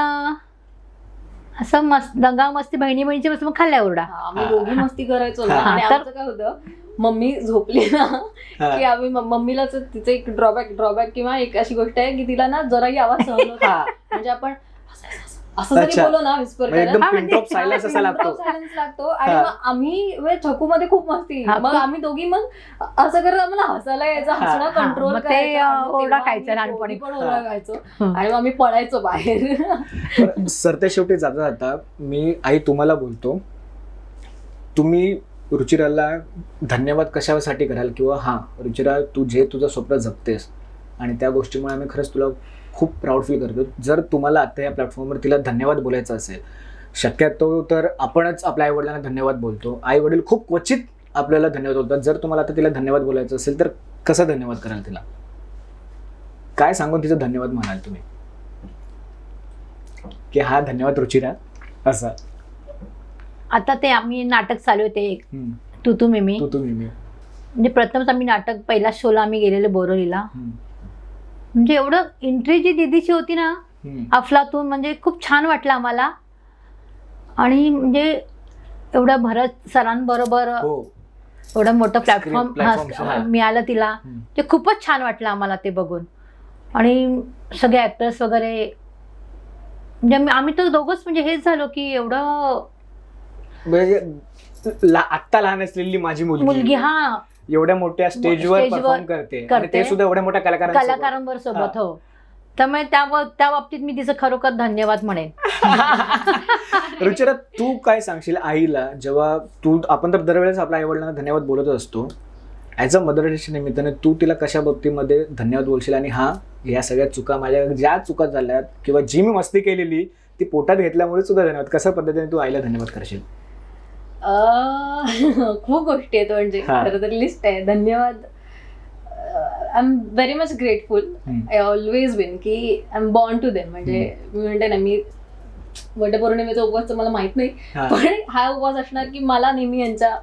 असं मस्त दंगा मस्ती बहिणीची मग खाल्ल्या ओरडा. आम्ही दोघी मस्ती करायचो ना, आणि आमचं काय होतं, मम्मी झोपली ना की आम्ही मम्मीला तिचं एक ड्रॉबॅक किंवा एक अशी गोष्ट आहे की तिला ना जराही आवाज सहन होत नाही. म्हणजे आपण असं जरी बोललो ना विस्पर सायलेन्स लागतो आणि मग आम्ही छकू मध्ये खूप मस्ती, मग आम्ही दोघी मग असं करत आम्हाला हसायला यायचं, हसणं कंट्रोल ओरडा खायचं, लहानपणी पण ओरडा खायचो आणि मग आम्ही पळायचो बाहेर. सरते शेवटी जाता जाता मी आई तुम्हाला बोलतो, तुम्ही रुचिराला धन्यवाद कशासाठी कराल, किंवा हा रुचिरा तू जे तुझं स्वप्न जगतेस आणि त्या गोष्टीमुळे आम्ही खरंच तुला खूप प्राऊड फील करतो. जर तुम्हाला आता या प्लॅटफॉर्मवर तिला धन्यवाद बोलायचं असेल, शक्यतो तर आपणच आपल्या आईवडिलांना धन्यवाद बोलतो, आई वडील खूप क्वचित आपल्याला धन्यवाद बोलतात. जर तुम्हाला आता तिला धन्यवाद बोलायचं असेल तर कसा धन्यवाद कराल तिला, काय सांगून तिचा धन्यवाद म्हणाल तुम्ही की हा धन्यवाद रुचिरा असा? आता ते आम्ही नाटक चालू होते तू तू मिमी, म्हणजे प्रथमच आम्ही नाटक पहिला शोला आम्ही गेलेलो बोरोलीला, म्हणजे एवढं एंट्री जी दीदीची होती ना अफलातून, म्हणजे खूप छान वाटलं आम्हाला. आणि म्हणजे एवढं भरत सरांबरोबर एवढं मोठं प्लॅटफॉर्म मिळालं तिला, ते खूपच छान वाटलं आम्हाला ते बघून. आणि सगळे ऍक्टर्स वगैरे, म्हणजे आम्ही तर दोघंच म्हणजे हेच झालो की एवढं, आत्ता लहान असलेली माझी मुलगी हा एवढ्या मोठ्या स्टेजवर परफॉर्म करते आणि ते सुद्धा एवढ्या मोठ्या कलाकारांवर सोबत. हो, त्यामुळे त्या बाबतीत मी तिचं खरोखर धन्यवाद म्हणेन. रुचिरा तू काय सांगशील आईला, जेव्हा तू, आपण तर दरवेळेस आपल्या आई वडिलांना धन्यवाद बोलत असतो, ऍज अ मदर डेच्या निमित्ताने तू तिला कशा बाबतीमध्ये धन्यवाद बोलशील, आणि हा या सगळ्या चुका, माझ्या ज्या चुका झाल्यात किंवा जी मी मस्ती केलेली ती पोटात घेतल्यामुळे सुद्धा धन्यवाद, कशा पद्धतीने तू आईला धन्यवाद करशील? खूप गोष्टी आहेत, म्हणजे खरं तर लिस्ट आहे. धन्यवाद, I am very much grateful, I always been की I am born to them. म्हणजे मी म्हणते ना, मी वटपौर्णिमेचा उपवास तर मला माहित नाही, पण हा उपवास असणार की मला नेहमी यांच्या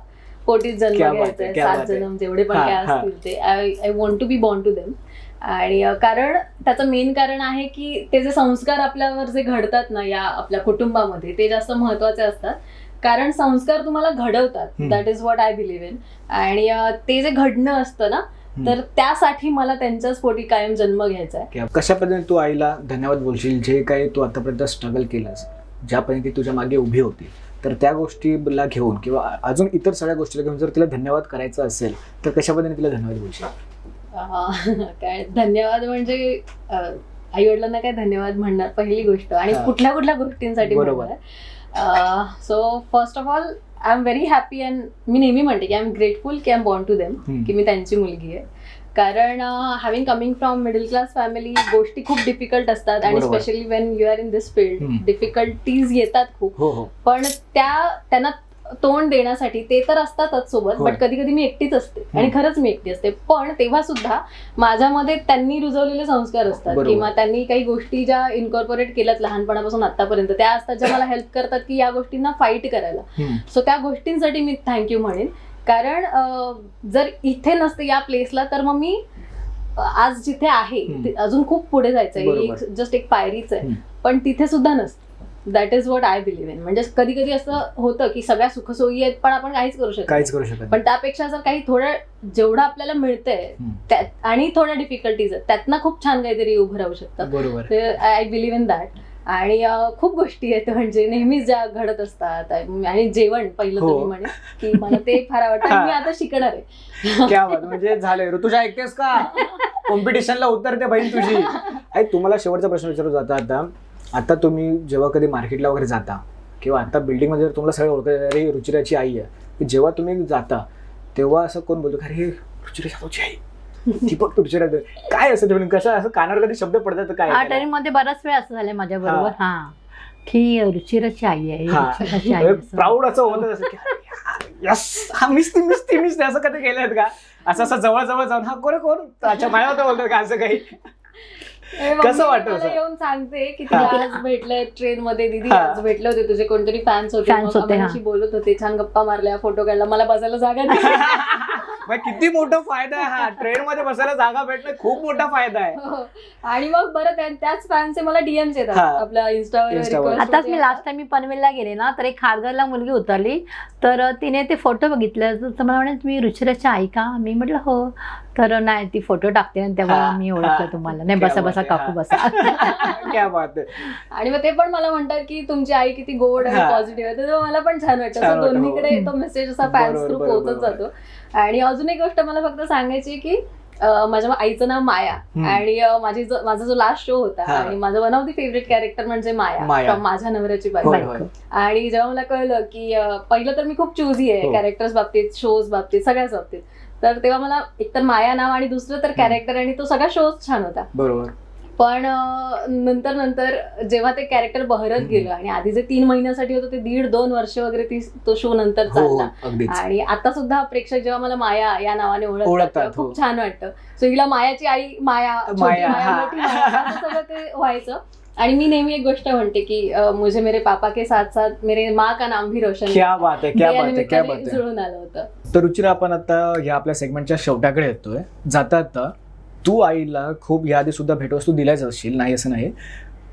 पोटीत जन्म घ्यायचा आहे, 7 जन्म जेवढे पण काय असतील ते. I want to be born to them. आणि कारण त्याचं मेन कारण आहे की ते जे संस्कार आपल्यावर जे घडतात ना या आपल्या कुटुंबामध्ये, ते जास्त महत्वाचे असतात, कारण संस्कार तुम्हाला घडवतात. That is what I believe in. आणि ते जे घडणं असतं ना, तर त्यासाठी मला त्यांच्याच पोटी कायम जन्म घ्यायचा आहे. कशा पद्धतीने तू आईला धन्यवाद बोलशील, जे काही तू आतापर्यंत स्ट्रगल केलास, ज्यापर्यंत ती तुझ्या मागे उभी होती, तर त्या गोष्टीला घेऊन किंवा अजून इतर सगळ्या गोष्टीला घेऊन जर तिला धन्यवाद करायचं असेल तर कशा पद्धतीने तिला धन्यवाद बोलशील? काय धन्यवाद म्हणजे आई वडिलांना काय धन्यवाद म्हणणार पहिली गोष्ट, आणि कुठल्या कुठल्या गोष्टींसाठी म्हणणार. So first of all I am very happy, and मी नेहमी म्हणते की आय एम ग्रेटफुल की I am born to them, की मी त्यांची मुलगी आहे. कारण having coming from middle class family, गोष्टी खूप डिफिकल्ट असतात, आणि specially when you are in this field difficulties येतात खूप, पण त्यांना तोंड देण्यासाठी ते तर असतातच सोबत, बट कधी कधी मी एकटीच असते, आणि खरंच मी एकटी असते. पण तेव्हा सुद्धा माझ्यामध्ये त्यांनी रुजवलेले संस्कार असतात, किंवा त्यांनी काही गोष्टी ज्या इन्कॉर्पोरेट केल्यात लहानपणापासून आतापर्यंत, त्या असतात ज्या मला हेल्प करतात की या गोष्टींना फाईट करायला. सो त्या गोष्टींसाठी मी थँक्यू म्हणेन. कारण जर इथे नसते या प्लेसला, तर मग मी आज जिथे आहे अजून खूप पुढे जायचंय, जस्ट एक पायरीच आहे, पण तिथे सुद्धा नसते. That is what I believe in. म्हणजे कधी कधी असं होतं की सगळ्या सुखसोयी आहेत पण आपण काहीच करू शकत काहीच करू शकत पण त्यापेक्षा जर काही थोडं जेवढं आपल्याला मिळतंय त्यात आणि थोड्या डिफिकल्टीज आहेत त्यातनं खूप छान काहीतरी उभं राहू शकतं. बरोबर. I believe in that. आणि खूप गोष्टी आहेत म्हणजे नेहमीच ज्या घडत असतात. आणि जेवण पहिलं तुम्ही म्हणे की मला ते फार आवडतं आणि मी आता शिकणार आहे. क्या बात. म्हणजे झालंय. ऋतुजा ऐकतेस का? कॉम्पिटिशनला उतरते बहीण तुझी. आई तुम्हाला शेवटचा प्रश्न विचारू जाता आता तुम्ही जेव्हा कधी मार्केटला वगैरे जाता किंवा आता बिल्डिंगमध्ये तुम्हाला सगळं ओळखतं अरे रुचिराची आई आहे, जेव्हा तुम्ही जाता तेव्हा असं कोण बोलतो अरे रुचिरा जाधवची आई, दीपक रुचिरा, काय असं ते कसं असं कानावर कधी शब्द पडतात काय? ट्रेन मध्ये बराच वेळ असं झालंय माझ्या बरोबर हा की रुचिराची आई आहे, रुचिराची आई आहे. प्राऊड असं होतं असं यस हा मिसते असं कधी केलंय का? असं जवळ जाऊन हा कोण अच्छा माझ्या होतं बोलतात का असं काही? कसं वाटतं मला येऊन सांगते की तुला आज भेटले ट्रेन मध्ये दीदी, आज भेटले होते तुझे कोणतरी फॅन्स होते, आम्हाला बोलत होते, छान गप्पा मारल्या, फोटो काढला, मला बसायला जागा नाही. किती मोठा फायदा आहे हा. ट्रेन मध्ये बसायला जागा भेटणं खूप मोठा फायदा आहे. आणि मग बरं त्याच फॅन्सचे मला डीएम्स येतात आपल्या इंस्टावर. आताच मी लास्ट टाइम मी पनवेलला गेले ना तर एक खारघरला मुलगी उतरली तर तिने ते फोटो बघितले तर मला म्हणे तुम्ही रुचिराची आई का? मी म्हटलं हो. तर नाही ती फोटो टाकते आणि तेव्हा मी ओळखलं तुम्हाला. नाही बसा काकू बसा. क्या बात आहे. आणि मग ते पण मला म्हणतात की तुमची आई किती गोड आणि पॉझिटिव्ह आहे, तर मला पण छान वाटतं. दोन्हीकडे तो मेसेज असा फॅन्स थ्रू पोहोचत जातो. आणि अजून एक गोष्ट मला फक्त सांगायची की माझ्या आईचं नाव माया आणि माझा जो लास्ट शो होता आणि माझं one of the favourite character म्हणजे माया, माझ्या नवऱ्याची बायको. आणि जेव्हा मला कळलं की पहिलं तर मी खूप चूझी आहे कॅरेक्टर्स बाबतीत, शोज बाबतीत, सगळ्याच बाबतीत, तर तेव्हा मला एकतर माया नाव आणि दुसरं तर कॅरेक्टर आणि तो सगळा शोज छान होता. बरोबर. पण नंतर जेव्हा ते कॅरेक्टर बहरत गेलं आणि आधी जे 3 महिन्यासाठी होतं ते 1.5-2 वर्ष वगैरे तो शो नंतर चालला. आणि आता सुद्धा प्रेक्षक जेव्हा मला माया या नावाने ओळखतात खूप छान वाटतं. सो हिला मायाची आई माया, मोठी माया असं सगळं ते व्हायचं. आणि मी नेहमी एक गोष्ट म्हणते की मुझे मेरे पापा के साथ साथ मेरे माँ का नाम भी रोशन. क्या बात आहे. जुळून आलं होतं. तर रुचिरा आपण आता या आपल्या सेगमेंटच्या शेवटाकडे येतोय. जाता तू आईला खूप याआधी सुद्धा भेटवस्तू दिल्याच असशील, नाही असं नाही,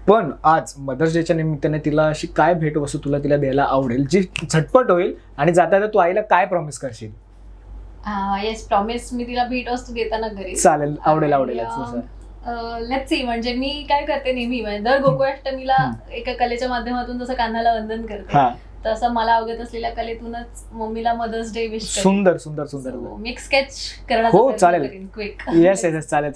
पण आज मदर्स डेच्या निमित्ताने तिला अशी काय भेटवस्तू तिला द्यायला आवडेल जी झटपट होईल आणि जाता तू आईला काय प्रॉमिस करशील? येस, प्रॉमिस मी तिला भेटवस्तू देताना घरी चालेल, आवडेल. Let's see. म्हणजे मी काय करते नेहमी, दर गोकुळाष्टमीला एका कलेच्या माध्यमातून जसं कान्हाला वंदन करते तसं मला अवगत असलेल्या कलेतूनच मम्मीला मदर्स डे विश. सुंदर. मी एक स्केच करणार. हो चालेल. क्विक. येस चालेल.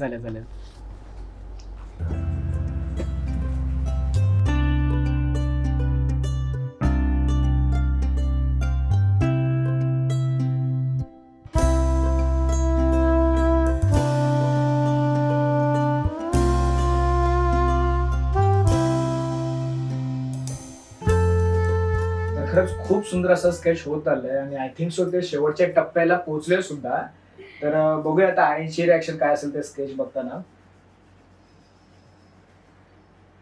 खरंच खूप सुंदर असं स्केच होत आलंय आणि आय थिंक सो ते शेवटच्या टप्प्याला पोहोचले सुद्धा. तर बघूया आता आईची रिॲक्शन काय असेल ते स्केच बघताना.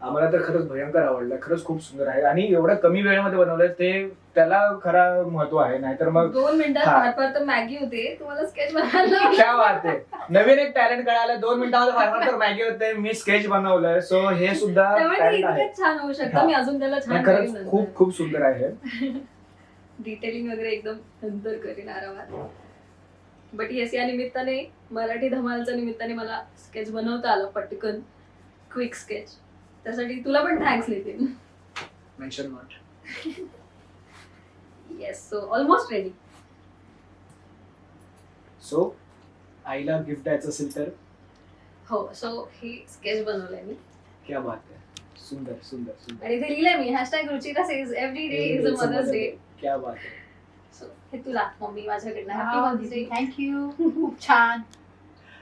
आम्हाला तर खरंच भयंकर आवडलं, खरंच खूप सुंदर आहे आणि एवढ्या कमी वेळेमध्ये बनवलंय ते त्याला खरा महत्व आहे. नाहीतर मग 2 मिनिटात फार तर मॅगी होते, तुम्हाला स्केच बनवायला क्या बात आहे. नवीन एक टॅलेंट कळालं. 2 मिनिटामध्ये फार तर मॅगी होते, मी स्केच बनवलंय. सो हे सुद्धा टॅलेंट आहे. छान होऊ शकतं. मी अजून त्याला छान खरंच खूप सुंदर आहे. डिटेलिंग वगैरे एकदम नंतर करीन आरामात. बट येस, या निमित्ताने मराठी धमालच्या निमित्ताने मला स्केच बनवता आलं पटकन, क्विक स्केच. त्यासाठी तुला पण thanks Nitin. Mention not. Yes, so almost ready. So आईला गिफ्ट द्यायचं असेल तर? हो, सो हे स्केच बनवलंय मी. क्या बात आहे. सुंदर. आणि इथे लिहिलंय मी #Ruchira says every day is a mother's day. क्या बात आहे. सो हे तुला मम्मी माझ्याकडनं हॅपी मदर्स डे. थँक्यू. खूप छान.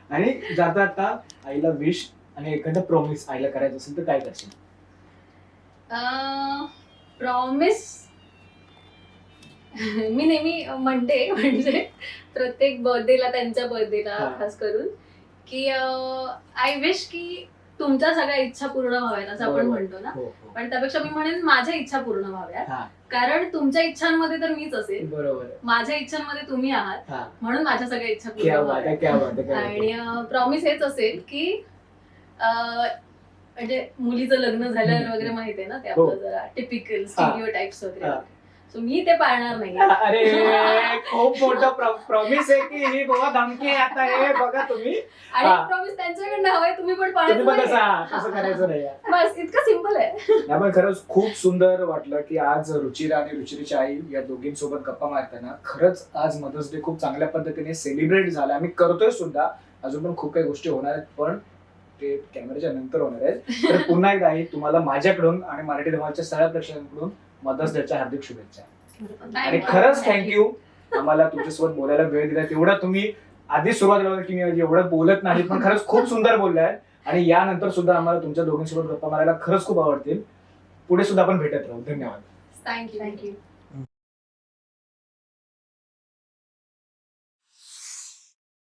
आणि जाता आईला विश आणि एखादं प्रॉमिस आईला करायचं असेल तर काय करशील? प्रॉमिस मी नेहमी म्हणते, म्हणजे प्रत्येक बर्थडेला, त्यांच्या बर्थडेला खास करून, की आय विश की तुमच्या सगळ्या इच्छा पूर्ण व्हाव्यात असं आपण म्हणतो ना. पण त्यापेक्षा मी म्हणेन माझ्या इच्छा पूर्ण व्हाव्यात. कारण तुमच्या इच्छांमध्ये तर मीच असेल, बरोबर, माझ्या इच्छांमध्ये तुम्ही आहात, म्हणून माझ्या सगळ्या इच्छा पूर्ण व्हाव्यात. आणि प्रॉमिस हेच असेल की म्हणजे मुलीचं लग्न झाल्यावर वगैरे माहिती आहे ना ते हो. आपलं जरा टिपिकल स्टिरिओ टाइप्स हा. वगैरे सो मी ते पाळणार नाही. अरे खूप मोठं प्रॉमिस आहे की ही बाबा धमकी आहे आता हे बघा तुम्ही आणि हा. प्रॉमिस त्यांच्याकडनं हवंय तुम्ही पण तुम्ही पण पाळायचं नाही. तसं करायचं नाही बस इतकं सिम्पल आहे. त्यामुळे खरंच खूप सुंदर वाटलं की आज रुचिरा आणि रुचिरीची आई या दोघींसोबत गप्पा मारताना खरंच आज मदर्स डे खूप चांगल्या पद्धतीने सेलिब्रेट झाला. आम्ही करतोय सुद्धा, अजून पण खूप काही गोष्टी होणार आहेत पण ते कॅमेऱ्याच्या नंतर होणार आहेत. तर पुन्हा एकदा आई तुम्हाला माझ्याकडून आणि मराठी धमालच्या सगळ्या प्रेक्षकांकडून मदर्स डेच्या हार्दिक शुभेच्छा. आणि खरंच थँक्यू आम्हाला तुमच्यासोबत बोलायला वेळ दिला. तेवढा तुम्ही आधी सुरुवातीला होतं की मी एवढं बोलत नाही पण खरंच खूप सुंदर बोललाय आणि यानंतर सुद्धा आम्हाला तुमच्या दोघींसोबत गप्पा मारायला खरंच खूप आवडतील. पुढे सुद्धा आपण भेटत राहू. धन्यवाद. थँक्यू.